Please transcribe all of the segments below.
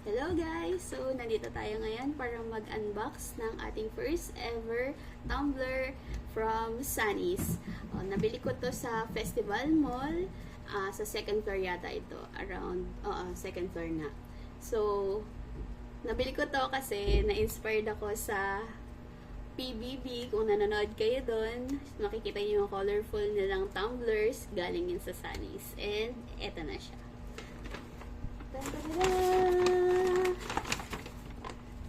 Hello guys! So, nandito tayo ngayon para mag-unbox ng ating first ever tumbler from Sunny's. Nabili ko to sa Festival Mall. Sa second floor yata ito. Around, second floor na. So, nabili ko to kasi na-inspired ako sa PBB. Kung nanonood kayo doon, makikita niyo yung colorful nilang tumblers galing yun sa Sunny's. And, eto na siya.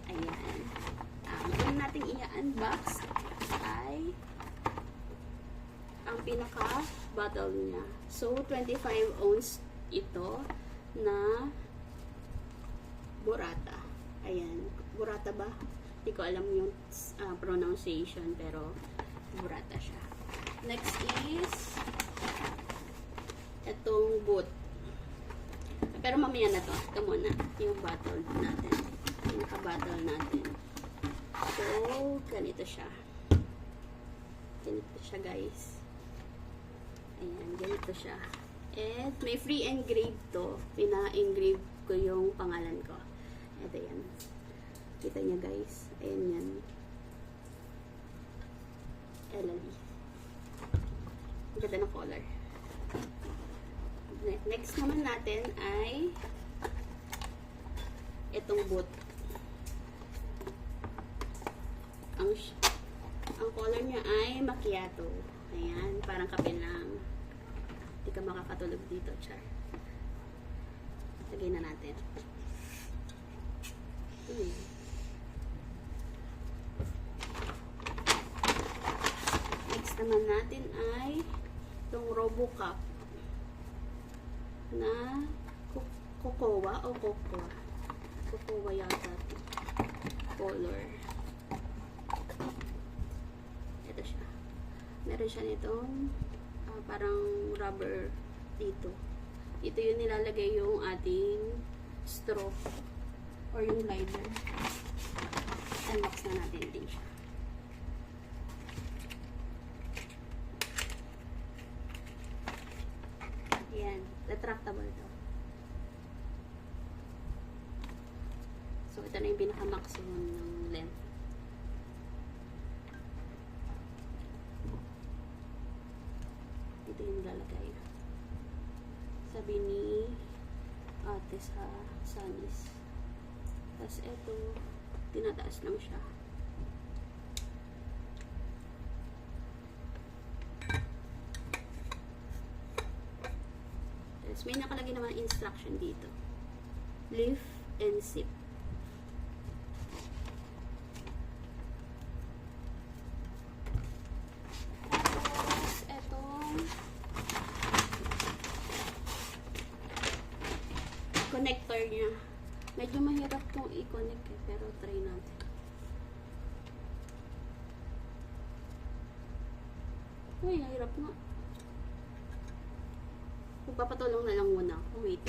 Ayan. Ang una natin i-unbox ay ang pinaka-bottle niya. So, 25 ounce ito na burrata. Ayan. Burrata ba? Hindi ko alam yung pronunciation, pero burrata siya. Next is itong boot. Pero mamaya na to. Ito muna. Yung bottle natin. Yung naka-bottle natin. So, ganito siya. Ganito siya, guys. Ayan, ganito siya. And, may free engrave to. Pina-engrave ko yung pangalan ko. Ito yan. Kita niya, guys. Ayan yan. Elali. Ang ganda ng color. Next naman natin ay itong boot. Ang color niya ay macchiato. Ayan, parang kape lang. Hindi ka makakatulog dito, char. Lagay na natin. Next naman natin ay itong RoboCup na cocoa o cocoa. Cocoa yata. Color. Ito siya. Meron siya nitong parang rubber dito. Ito yung nilalagay yung ating straw or yung glider. Unbox na natin din siya. Ayan. Retractable to. So, ito na yung pinaka-maximum ng length. Ito yung lalagay. Sabi ni ate sa Sunny's. Tapos ito, tinataas lang siya. May nakalagay naman instruction dito. Lift and sip. Tapos, etong connector niya. Medyo mahirap itong i-connect pero try natin. Uy, nahirap nga. Magpapatulong na lang muna ako. Wait.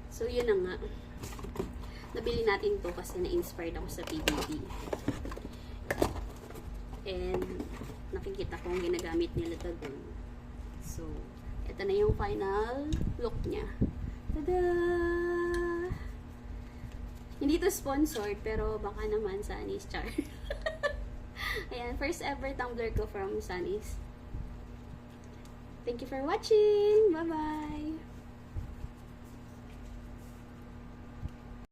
So, yun na nga. Nabili natin to kasi na-inspired ako sa PBB. And, nakikita ko ang ginagamit nila to dun. So, ito na yung final look niya. Tada! Hindi to sponsored, pero baka naman Sunny's, char. Ayan, first ever tumbler ko from Sunny's. Thank you for watching! Bye-bye!